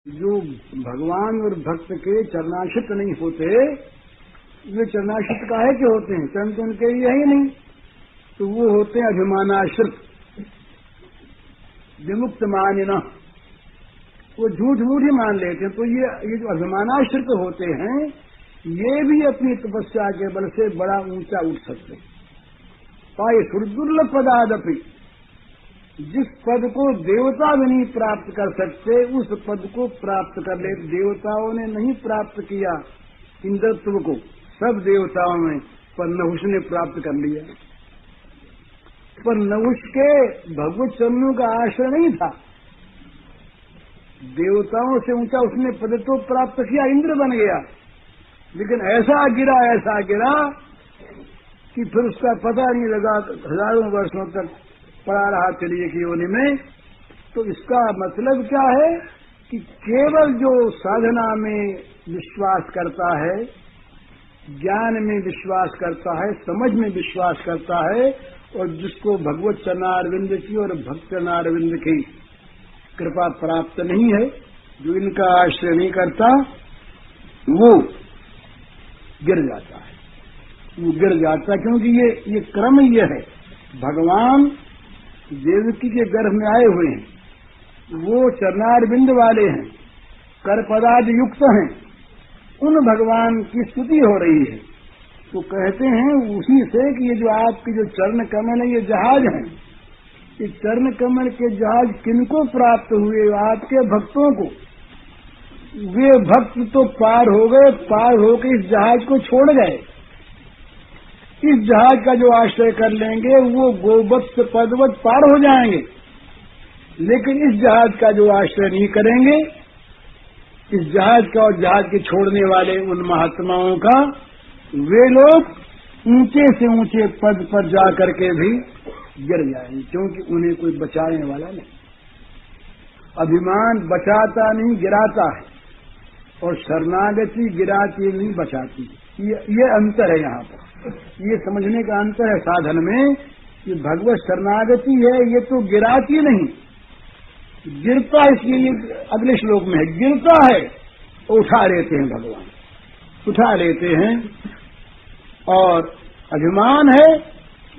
जो भगवान और भक्त के चरणाश्रित नहीं होते, वे चरणाश्रित काहे के होते हैं? चरण तो उनके लिए ही नहीं, तो वो होते हैं अभिमानाश्रित, विमुक्त मानिना, वो झूठ मूठ ही मान लेते हैं। तो ये जो अभिमानाश्रित होते हैं, ये भी अपनी तपस्या के बल से बड़ा ऊंचा उठ सकते। पाए सुरदुर्लभ पदादपि, जिस पद को देवता भी नहीं प्राप्त कर सकते, उस पद को प्राप्त कर ले। देवताओं ने नहीं प्राप्त किया इंद्रत्व को, सब देवताओं में, पर नहुष ने प्राप्त कर लिया। पर नहुष के भगवत चरणों का आश्रय नहीं था, देवताओं से ऊंचा उसने पद तो प्राप्त किया, इंद्र बन गया, लेकिन ऐसा गिरा कि फिर उसका पता नहीं लगा, हजारों वर्षों तक पड़ा रहा चलिए की योनि में। तो इसका मतलब क्या है कि केवल जो साधना में विश्वास करता है, ज्ञान में विश्वास करता है, समझ में विश्वास करता है, और जिसको भगवत चरणारविंद की और भक्त चरणारविंद की कृपा प्राप्त नहीं है, जो इनका आश्रय नहीं करता, वो गिर जाता है। वो गिर जाता है क्योंकि ये क्रम ये है। भगवान देवकी के गर्भ में आए हुए हैं, वो चरणारविंद वाले हैं, कर पदाद युक्त हैं, उन भगवान की स्तुति हो रही है। तो कहते हैं उसी से कि ये जो आपके जो चरण कमल है, ये जहाज हैं, ये चरण कमल के जहाज किनको प्राप्त हुए? आपके भक्तों को। वे भक्त तो पार हो गए, पार होकर इस जहाज को छोड़ गए। इस जहाज का जो आश्रय कर लेंगे वो गोवत्स पदवत पार हो जाएंगे, लेकिन इस जहाज का जो आश्रय नहीं करेंगे, इस जहाज का और जहाज के छोड़ने वाले उन महात्माओं का, वे लोग ऊंचे से ऊंचे पद पर जा करके भी गिर जाएंगे, क्योंकि उन्हें कोई बचाने वाला नहीं। अभिमान बचाता नहीं, गिराता है, और शरणागति गिराती नहीं, बचाती। ये अंतर है यहाँ पर, ये समझने का अंतर है साधन में कि भगवत शरणागति है, ये तो गिराती नहीं, गिरता इसलिए अगले श्लोक में है, गिरता है तो उठा लेते हैं भगवान, उठा लेते हैं। और अभिमान है,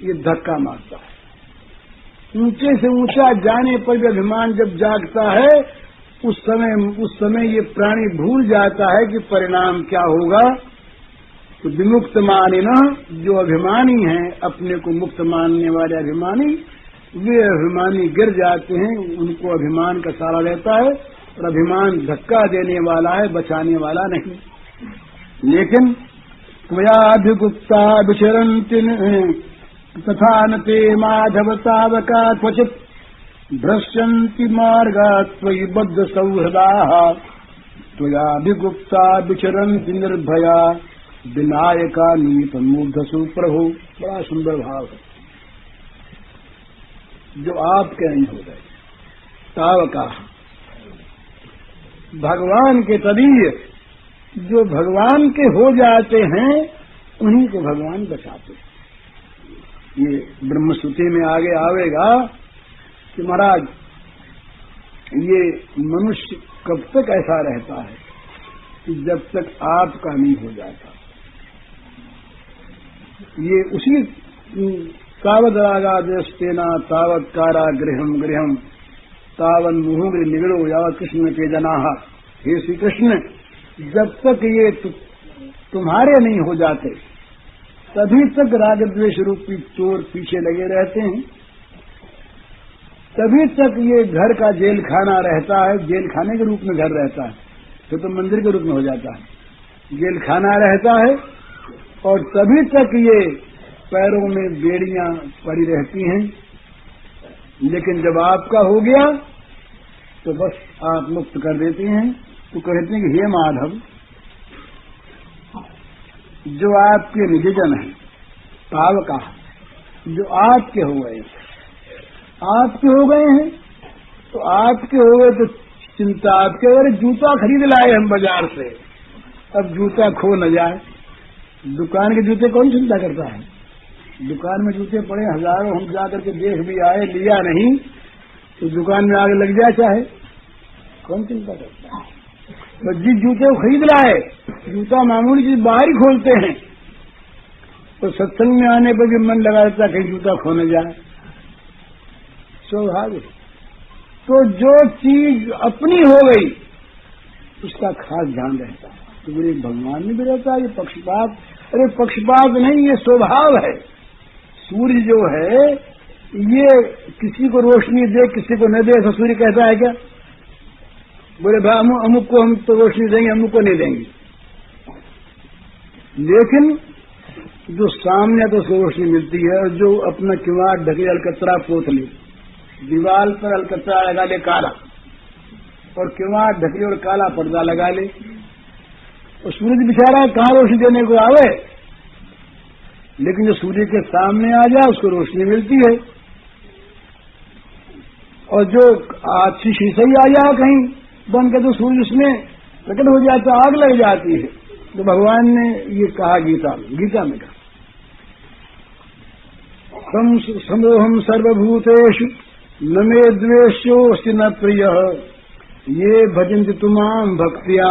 ये धक्का मारता है। ऊंचे से ऊंचा जाने पर भी अभिमान जब जागता है, उस समय ये प्राणी भूल जाता है कि परिणाम क्या होगा। तो विमुक्त मानिना, जो अभिमानी हैं, अपने को मुक्त मानने वाले अभिमानी, वे अभिमानी गिर जाते हैं, उनको अभिमान का सहारा लेता है, और अभिमान धक्का देने वाला है, बचाने वाला नहीं। लेकिन त्वयाभिगुप्ता विचरन्ति तथा न ते माधव तावका क्वचित् भ्रश्यन्ति मार्गात् त्वयि बद्ध सौहृदाः त्वयाभिगुप्ता विचरन्ति निर्भया विनायका नीत मूढ़ सुप्रभु। बड़ा सुंदर भाव है, जो आपके नहीं हो गए। तावका, भगवान के तदीय, जो भगवान के हो जाते हैं, उन्हीं को भगवान बचाते हैं। ये ब्रह्मश्रुति में आगे आवेगा कि महाराज, ये मनुष्य कब तक ऐसा रहता है कि जब तक आपका नहीं हो जाता। ये उसी तावद रागादेस्तेना तावत कारागृहम गृहम तावन मुहुग्र निगड़ो यावत कृष्ण के जनाहा। हे श्री कृष्ण, जब तक ये तुम्हारे नहीं हो जाते, तभी तक राग द्वेष रूपी चोर पीछे लगे रहते हैं, तभी तक ये घर का जेल खाना रहता है, जेल खाने के रूप में घर रहता है, तो मंदिर के रूप में हो जाता है, जेल खाना रहता है, और तभी तक ये पैरों में बेड़ियां पड़ी रहती हैं। लेकिन जब आपका हो गया तो बस आप मुक्त कर देते हैं। तो कहते हैं कि हे माधव, जो आपके निजजन हैं, तावका, जो आपके हो गए, आपके हो गए हैं, तो आपके हो गए तो चिंता आपके। अगर जूता खरीद लाए हम बाजार से, अब जूता खो न जाए। दुकान के जूते कौन चिंता करता है? दुकान में जूते पड़े हजारों, हम जाकर के देख भी आए, लिया नहीं, तो दुकान में आग लग जाए चाहे, कौन चिंता करता है? तो जिस जूते को खरीद रहा है, जूता मामूली चीज बाहर ही खोलते हैं, तो सत्संग में आने पर भी मन लगा रहता कहीं जूता खो न जाए, स्वभाव। तो जो चीज अपनी हो गई उसका खास ध्यान रहता है। तो मेरे भगवान में भी रहता है ये पक्षपात। अरे पक्षपात नहीं, ये स्वभाव है। सूर्य जो है ये किसी को रोशनी दे किसी को न दे, ऐसा सूर्य कहता है क्या? बोले भाई अमुक को हम तो रोशनी देंगे, अमुक को नहीं देंगे। लेकिन जो सामने तो उसको रोशनी मिलती है, और जो अपना किवाड़ ढके अलकतरा पोत ले, दीवार पर अलकतरा लगा ले काला, और किवाड़ ढके और काला पर्दा लगा ले, और सूरज बेचारा कहाँ रोशनी देने को आवे, लेकिन जो सूर्य के सामने आ जाए उसको रोशनी मिलती है। और जो अच्छी शीशा ही आ जाए कहीं बन के, तो सूर्य उसमें प्रकट हो जाता, आग लग जाती है। तो भगवान ने ये कहा गीता में कहा, समोहम सर्वभूतेषु न मे द्वेष्योऽस्ति न प्रियः ये भजन्ति तुमां भक्त्या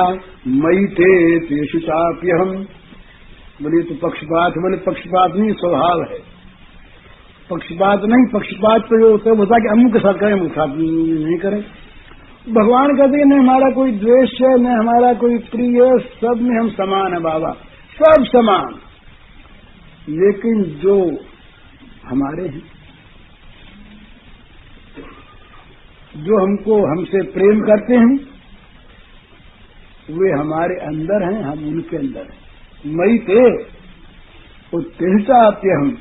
मयि ते तेषु चाप्यहम्। बोले तो पक्षपात, बोले पक्षपात नहीं, स्वभाव है। पक्षपात नहीं, पक्षपात तो जो होता है कि अमुक के साथ करें, अमुक साथ नहीं करें। भगवान कहते हैं न हमारा कोई द्वेष है न हमारा कोई प्रिय है, सब में हम समान है बाबा, सब समान। लेकिन जो हमारे हैं, जो हमसे प्रेम करते हैं, वे हमारे अंदर हैं, हम उनके अंदर हैं। मई ते उत्तेजता हम,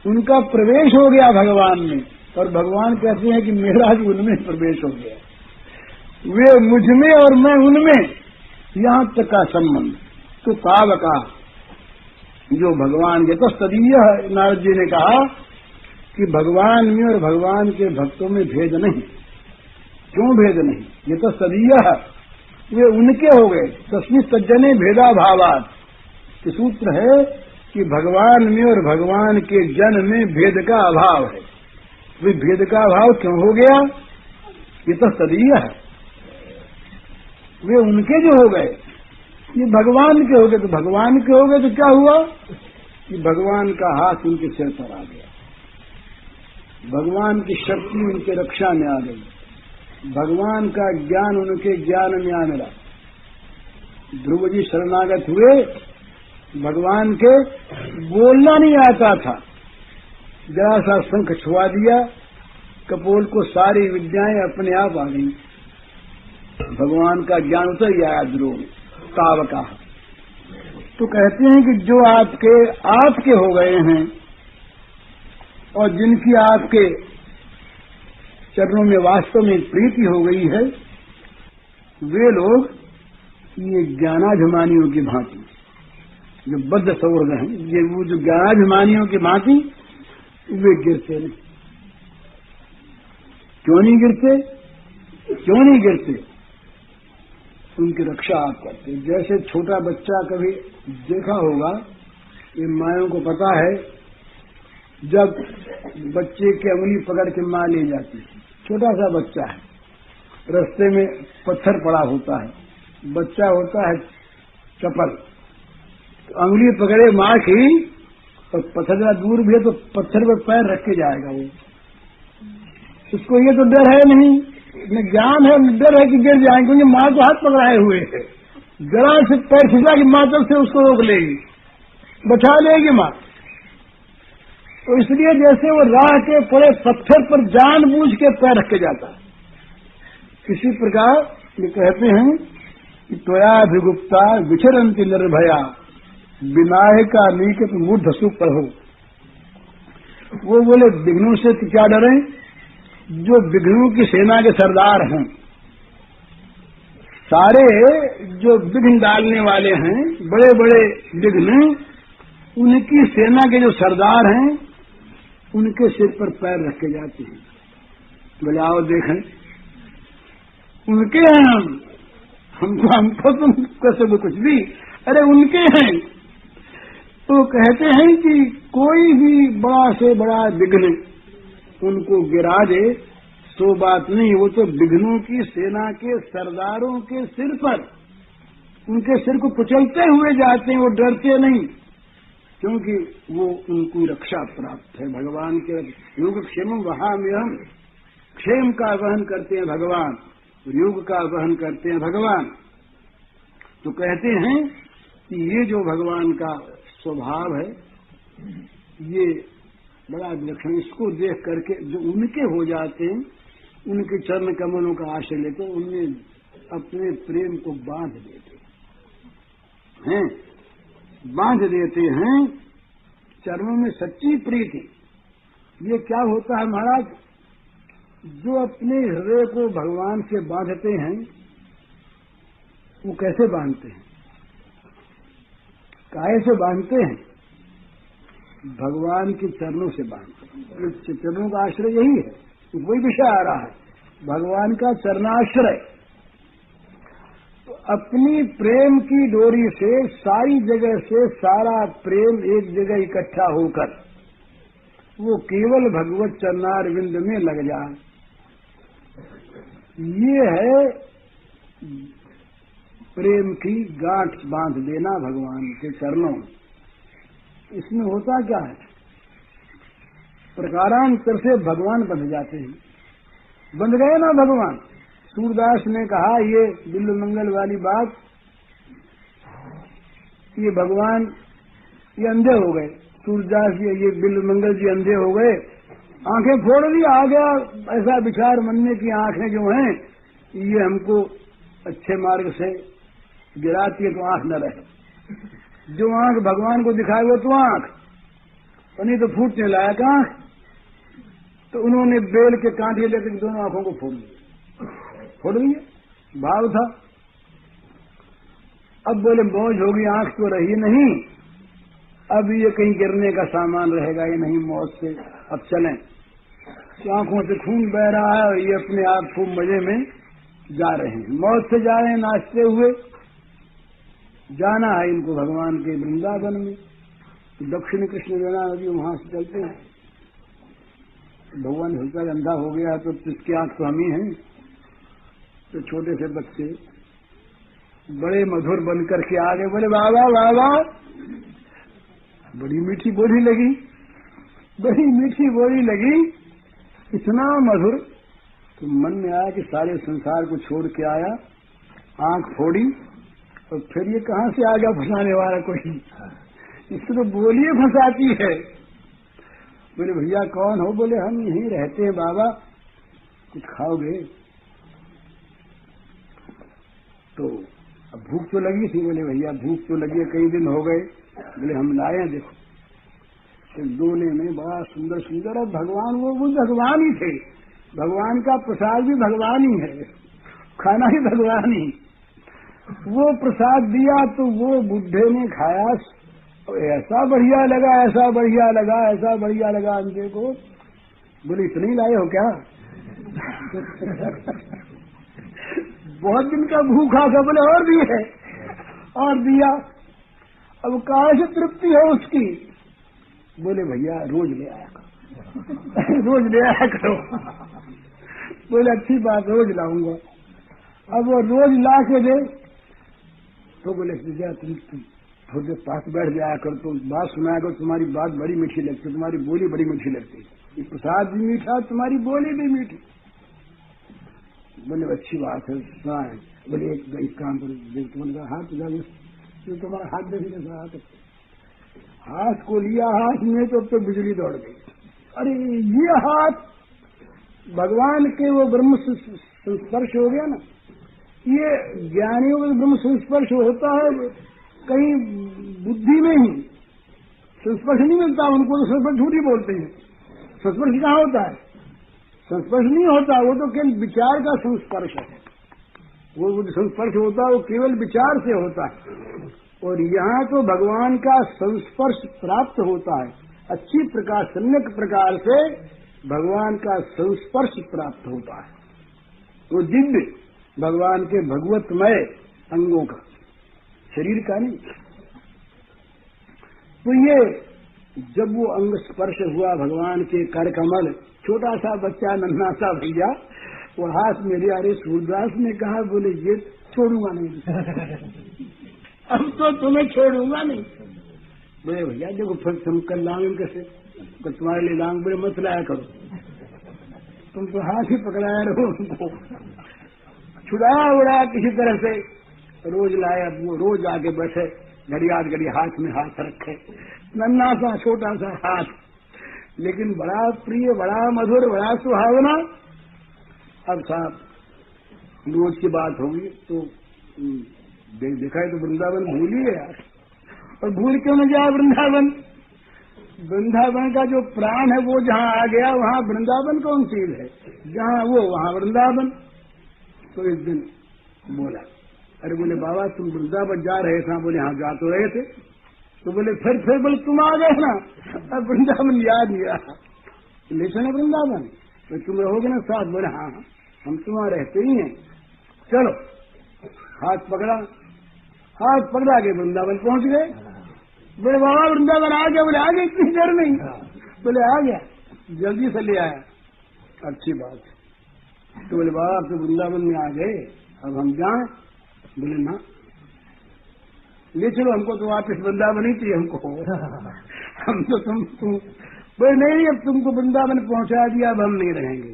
उनका प्रवेश हो गया भगवान में, और भगवान कहते हैं कि मेरा भी उनमें प्रवेश हो गया, वे मुझ में और मैं उनमें, यहां तक का संबंध। तो तावका जो भगवान के तो तदीय, नारद जी ने कहा कि भगवान में और भगवान के भक्तों में भेद नहीं। क्यों भेद नहीं? ये तो सदीय है, वे उनके हो गए। तस्मिन् तज्जने भेदा भावात्, कि सूत्र है कि भगवान में और भगवान के जन में भेद का अभाव है। वे भेद का अभाव क्यों हो गया? ये तो सदीय है, वे उनके जो हो गए, ये भगवान के हो गए। तो भगवान के हो गए तो क्या हुआ कि भगवान का हाथ उनके सिर पर आ गया, भगवान की शक्ति उनके रक्षा में आ गई, भगवान का ज्ञान उनके ज्ञान में आ मिला। ध्रुव जी शरणागत हुए, भगवान के बोलना नहीं आता था, जरा सा शंख छुआ दिया, कपोल को सारी विद्याएं अपने आप आ गई, भगवान का ज्ञान उतर ही आया ध्रुव तावका। तो कहते हैं कि जो आपके हो गए हैं और जिनकी आपके चरणों में वास्तव में प्रीति हो गई है, वे लोग ये ज्ञानाभिमानियों की भांति, जो बद्ध सौर्ग हैं, ये वो जो ज्ञानाभिमानियों की भांति वे गिरते नहीं। क्यों नहीं गिरते? क्यों नहीं गिरते? उनकी रक्षा आप करते। जैसे छोटा बच्चा, कभी देखा होगा, ये मायों को पता है, जब बच्चे की अंगुली पकड़ के मां ले जाती है, छोटा सा बच्चा है, रास्ते में पत्थर पड़ा होता है, बच्चा होता है चपल, तो अंगुली पकड़े मां की, और पत्थर जरा दूर भी है तो पत्थर पर पैर रख के जाएगा वो। उसको ये तो डर है नहीं, ज्ञान है, डर है कि गिर जाएंगे, क्योंकि मां को हाथ पकड़ाए हुए है, जरा से पैर खिंचा कि मां तब से उसको रोक लेगी, बचा लेगी मां। तो इसलिए जैसे वो राह के पड़े पत्थर पर जानबूझ के पैर रख के जाता है, इसी प्रकार ये कहते हैं कि त्वयाभिगुप्ता विचरन्ति निर्भया विनायका नीकत मूढ़ सुप्रभो। वो बोले विघ्नों से तो क्या डरें? जो विघ्नों की सेना के सरदार हैं, सारे जो विघ्न डालने वाले हैं, बड़े बड़े विघ्न, उनकी सेना के जो सरदार हैं, उनके सिर पर पैर रख के जाते हैं। बोले आओ देखें, उनके हैं हमको तुम कैसे वो कुछ भी, अरे उनके हैं। तो कहते हैं कि कोई भी बड़ा से बड़ा विघ्न उनको गिरा दे, तो बात नहीं, वो तो विघ्नों की सेना के सरदारों के सिर पर, उनके सिर को कुचलते हुए जाते हैं, वो डरते नहीं, क्योंकि वो उनको रक्षा प्राप्त है भगवान के। योग क्षेम वहाम्यहम्, क्षेम का वहन करते हैं भगवान, योग का वहन करते हैं भगवान। तो कहते हैं कि ये जो भगवान का स्वभाव है ये बड़ा विलक्षण, इसको देख करके जो उनके हो जाते हैं, उनके चरण कमलों का आश्रय लेते हैं, उनमें अपने प्रेम को बांध देते हैं, बांध देते हैं चरणों में सच्ची प्रीति। ये क्या होता है महाराज, जो अपने हृदय को भगवान से बांधते हैं वो कैसे बांधते हैं, काहे से बांधते हैं? भगवान के चरणों से बांधते हैं। चरणों का आश्रय यही है, वही विषय आ रहा है, भगवान का चरणाश्रय। तो अपनी प्रेम की डोरी से सारी जगह से सारा प्रेम एक जगह इकट्ठा होकर वो केवल भगवत चरणारविंद में लग जाए, ये है प्रेम की गांठ बांध देना भगवान के चरणों में। इसमें होता क्या है, प्रकारांतर से भगवान बंध जाते हैं, बंध गए ना भगवान। सूरदास ने कहा ये बिल्व मंगल वाली बात, ये भगवान ये अंधे हो गए, सूरदास जी ये बिल्व मंगल जी अंधे हो गए, आंखें फोड़ दी, आ गया ऐसा विचार मन में कि आंखें जो हैं ये हमको अच्छे मार्ग से गिराती है, तो आंख न रहे। जो आंख भगवान को दिखाए वो तो आंख, नहीं तो फूटने लायक आंख। तो उन्होंने बेल के कांटे लेकर दोनों आंखों को फोड़ दिए, भाव था। अब बोले मौज होगी, आंख तो रही नहीं, अब ये कहीं गिरने का सामान रहेगा ये नहीं मौत से, अब चलें। तो आंखों से खून बह रहा है और ये अपने आप खूब मजे में जा रहे हैं, मौत से जा रहे हैं नाचते हुए। जाना है इनको भगवान के वृंदावन में, तो दक्षिण कृष्ण लीला नदी वहां से चलते हैं। भगवान हल्का अंधा हो गया तो इसकी आंख तो हम ही हैं। तो छोटे से बच्चे बड़े मधुर बनकर के आ गए, बोले बाबा बाबा, बड़ी मीठी बोली लगी, बड़ी मीठी बोली लगी, इतना मधुर। तो मन में आया कि सारे संसार को छोड़ के आया, आंख फोड़ी, और फिर ये कहां से आ गया फंसाने वाला कोई, इसको तो बोलिए फंसाती है। बोले भैया कौन हो? बोले हम यहीं रहते हैं बाबा, कुछ खाओगे? तो अब भूख तो लगी थी। बोले भैया भूख तो लगी है, कई दिन हो गए। बोले हम लाए हैं, देखो। तो दोने में बड़ा सुंदर सुंदर, और भगवान वो भगवान ही थे, भगवान का प्रसाद भी भगवान ही है, खाना ही भगवान ही। वो प्रसाद दिया तो वो बुढ़े ने खाया, ऐसा बढ़िया लगा, ऐसा बढ़िया लगा, ऐसा बढ़िया लगा अंधे को। बोले इतने ही लाए हो क्या? बहुत दिन का भूखा था। बोले और भी है, और दिया। अब कहां से तृप्ति है उसकी? बोले भैया रोज ले आया करो, रोज ले आया करो। बोले अच्छी बात, रोज लाऊंगा। अब वो रोज ला के दे तो बोले भैया तुम थोड़ी देर पास बैठ जाया कर, तो बात सुनाया करो, तुम्हारी बात बड़ी मीठी लगती, तुम्हारी बोली बड़ी मीठी लगती, ये प्रसाद भी मीठा, तुम्हारी बोली भी मीठी। बोले अच्छी बात है, सुना है। बोले एक काम करो, तुम्हारा हाथ तो तुम्हारा हाथ देखिए, हाथ को लिया हाथ में तो अब तो बिजली दौड़ गई। अरे ये हाथ भगवान के वो ब्रह्म संस्पर्श हो गया ना। ये ज्ञानियों का ब्रह्म संस्पर्श होता है कहीं बुद्धि में ही, संस्पर्श नहीं मिलता उनको, तो संस्पर्श झूठी बोलते हैं। संस्पर्श कहाँ होता है? संस्पर्श नहीं होता, वो तो केवल विचार का संस्पर्श है। वो संस्पर्श होता है वो केवल विचार से होता है, और यहाँ तो भगवान का संस्पर्श प्राप्त होता है। अच्छी प्रकार सम्यक प्रकार से भगवान का संस्पर्श प्राप्त होता है। वो दिव्य भगवान के भगवतमय अंगों का, शरीर का नहीं। तो ये जब वो अंग स्पर्श हुआ भगवान के कर कमल, छोटा सा बच्चा नन्हा सा भैया वो हाथ मेरे, अरे सूरदास ने कहा, बोले ये छोड़ूंगा नहीं अब तो तुम्हें छोड़ूंगा नहीं। बोले भैया देखो फिर तुम कल लांग कैसे, तो तुम्हारे लिए लांग बड़े मत लाया करो, तुम तो हाथ ही पकड़ाया रहो उनको, छुड़ा उड़ा किसी तरह से रोज लाया, वो रोज आके बैठे, घड़ी हाथ में हाथ रखे, नन्ना सा छोटा सा हाथ, लेकिन बड़ा प्रिय, बड़ा मधुर, बड़ा सुहावना। अब साहब रोज की बात होगी तो देखा है तो वृंदावन भूल ही गया, और भूल क्यों न जाए वृंदावन? वृंदावन का जो प्राण है वो जहाँ आ गया वहाँ वृंदावन कौन चीज है, जहाँ वो वहाँ वृंदावन। तो एक दिन बोला, अरे बोले बाबा तुम वृंदावन जा रहे थे? बोले हाँ जा तो रहे थे। तो बोले फिर बोले तुम आ गए ना, अब वृंदावन याद नहीं रहा, ले चले वृंदावन, तो तुम रहोगे ना साथ? बोले हाँ हम तुम्हारे रहते ही हैं, चलो। हाथ पकड़ा के वृंदावन पहुंच गए। बोले बाबा वृंदावन आ गया? बोले आ गया, इतनी देर नहीं? बोले आ गया, जल्दी से ले आया, अच्छी बात। तो बोले बाबा अब तो वृंदावन में आ गए, अब हम जाएं? बोले ना, ले चलो हमको, तो वापिस वृंदावन ही चाहिए हमको हम तो तुम बोले नहीं अब तुमको वृंदावन पहुंचा दिया, अब हम नहीं रहेंगे।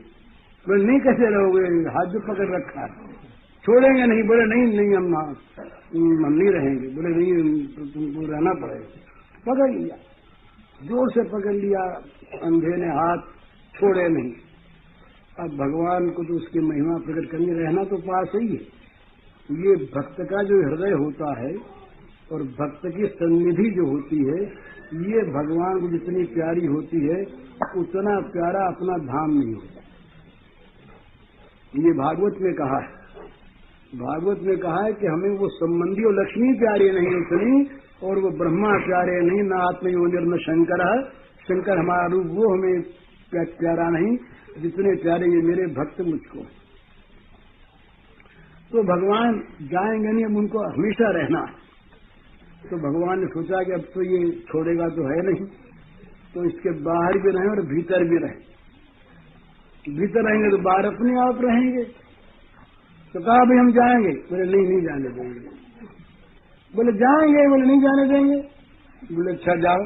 बोले नहीं कैसे रहोगे? हाथ जो पकड़ रखा, छोड़ेंगे नहीं? बोले नहीं हम नहीं रहेंगे। बोले नहीं तो तुमको रहना पड़ेगा। पकड़ लिया, जोर से पकड़ लिया, अंधे ने हाथ छोड़े नहीं। अब भगवान को तो उसकी महिमा प्रकट करनी, रहना तो पास ही है। ये भक्त का जो हृदय होता है और भक्त की सन्निधि जो होती है, ये भगवान को जितनी प्यारी होती है उतना प्यारा अपना धाम नहीं होता। ये भागवत में कहा है, भागवत में कहा है कि हमें वो संबंधी और लक्ष्मी प्यारे नहीं उतनी, और वो ब्रह्मा प्यारे नहीं, न आत्मयोनिर न शंकर है, शंकर हमारा रूप वो हमें प्यारा नहीं जितने प्यारे ये मेरे भक्त मुझको। तो भगवान जाएंगे नहीं, अब उनको हमेशा रहना है। तो भगवान ने सोचा कि अब तो ये छोड़ेगा तो है नहीं, तो इसके बाहर भी रहें और भीतर भी रहें। भीतर रहेंगे तो बाहर अपने आप रहेंगे। तो कहा भाई हम जाएंगे? बोले नहीं जाने देंगे। बोले जाएंगे? बोले नहीं जाने देंगे। बोले अच्छा जाओ।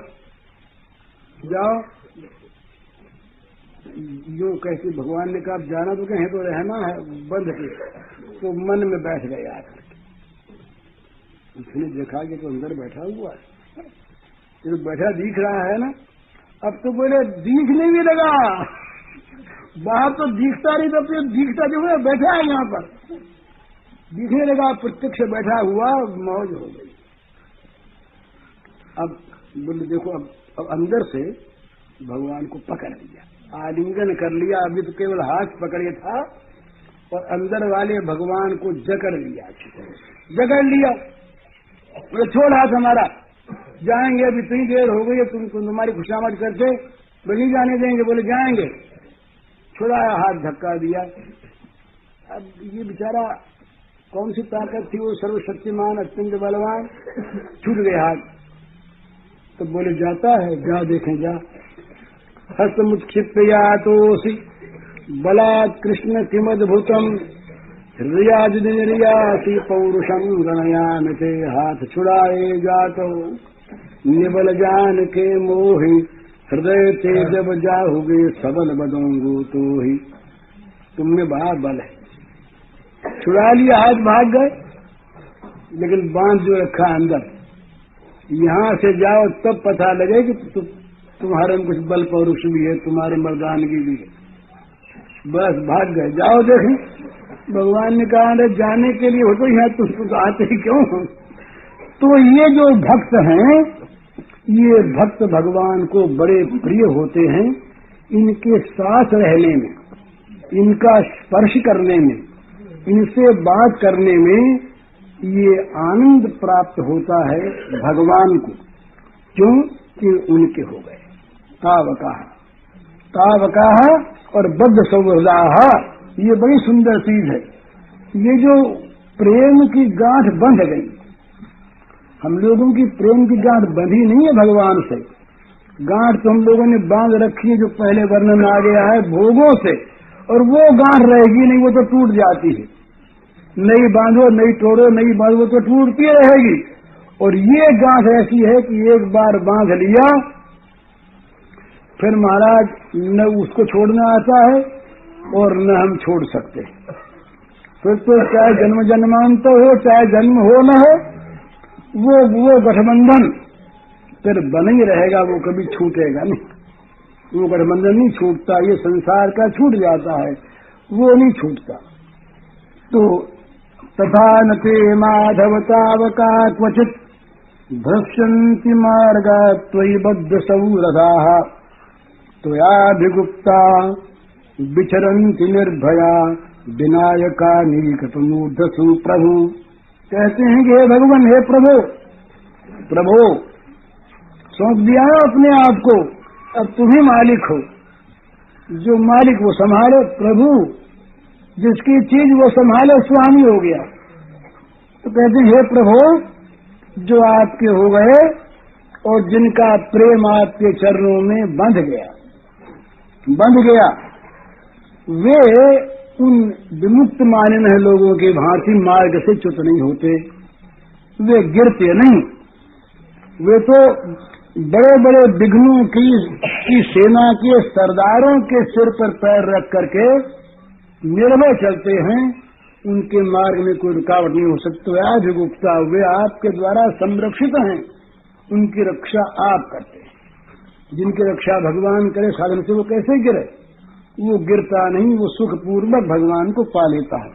जो कहते भगवान ने कहा जाना तो कहें तो रहना है बंद के, तो मन में बैठ गए आकर के। उसने देखा कि तो अंदर बैठा हुआ है, तो बैठा दिख रहा है ना। अब तो बोले दिखने भी लगा, बाहर तो दिखता नहीं, तो फिर दिखता जो है बैठा है यहाँ पर, दिखने लगा, प्रत्यक्ष बैठा हुआ, मौज हो गई। अब बोले देखो अब अंदर से भगवान को पकड़ लिया, आलिंगन कर लिया। अभी तो केवल हाथ पकड़े था और अंदर वाले भगवान को जकड़ लिया। बोले छोड़ हाथ हमारा, जाएंगे, अभी इतनी देर हो गई है, तुम्हारी खुशामद करते नहीं जाने देंगे। बोले जाएंगे। छुड़ाया हाथ, धक्का दिया। अब ये बेचारा कौन सी ताकत थी, वो सर्वशक्तिमान अत्यंत बलवान, छूट गए हाथ। तो बोले जाता है, जा देखें जा। हस्तमुत्क्षिप्तयातोऽसि बलात् कृष्ण किमद्भुतम् हृदयादिनिर्यासि पौरुषम गणयामि ते। हाथ छुड़ाए जातो निबल जान के मोहि, हृदय ते जब जाओगे सबल बदोंगो तो ही। तुमने बड़ा बल है, छुड़ा लिया हाथ, भाग गए, लेकिन बांध जो रखा अंदर। यहाँ से जाओ तब पता लगे कि तुम्हारे में कुछ बल पौरुष भी है, तुम्हारे मर्दानगी भी है। बस भाग गए। जाओ देखें, भगवान ने कहा अरे जाने के लिए हो तो यहाँ तुम तो आते ही क्यों हो? तो ये जो भक्त हैं, ये भक्त भगवान को बड़े प्रिय होते हैं। इनके साथ रहने में, इनका स्पर्श करने में, इनसे बात करने में ये आनंद प्राप्त होता है भगवान को। क्यों कि उनके हो गए तावकाह और बद्ध सौहृदाह। ये बड़ी सुंदर चीज है। ये जो प्रेम की गांठ बंध गई, हम लोगों की प्रेम की गांठ बंधी नहीं है भगवान से, गांठ तो हम लोगों ने बांध रखी है, जो पहले वर्णन आ गया है, भोगों से, और वो गांठ रहेगी नहीं, वो तो टूट जाती है। नई बांधो नई तोड़ो, नई बांधो तो टूटती रहेगी। और ये गांठ ऐसी है कि एक बार बांध लिया फिर महाराज न उसको छोड़ना आता है और न हम छोड़ सकते। फिर तो चाहे जन्म जन्मांतर हो, चाहे जन्म हो न हो, वो गठबंधन फिर बना ही रहेगा, वो कभी छूटेगा नहीं। वो गठबंधन नहीं छूटता, ये संसार का छूट जाता है, वो नहीं छूटता। तो तथा न ते माधव तावका क्वचित भ्रश्यन्ति मार्गा त्वयि बद्ध सौरथाः त्वयाभिगुप्ता विचरन्ति निर्भया विनायकानीकतमूर्धसु प्रभु। कहते हैं कि हे भगवान, हे प्रभु, प्रभु सौंप दिया है अपने आप को, अब तुम ही मालिक हो। जो मालिक वो संभाले, प्रभु जिसकी चीज वो संभाले, स्वामी हो गया। तो कहते हैं हे प्रभु, जो आपके हो गए और जिनका प्रेम आपके चरणों में बंध गया, वे उन विमुक्त मानन लोगों के भांति मार्ग से च्युत नहीं होते, वे गिरते नहीं। वे तो बड़े बड़े विघ्नों की सेना के सरदारों के सिर पर पैर रख करके निर्भय चलते हैं, उनके मार्ग में कोई रुकावट नहीं हो सकती। आधिगुप्ता, वे आपके द्वारा संरक्षित हैं, उनकी रक्षा आप करते हैं। जिनकी रक्षा भगवान करे साधन से, वो कैसे गिरे? वो गिरता नहीं, वो सुखपूर्वक भगवान को पा लेता है।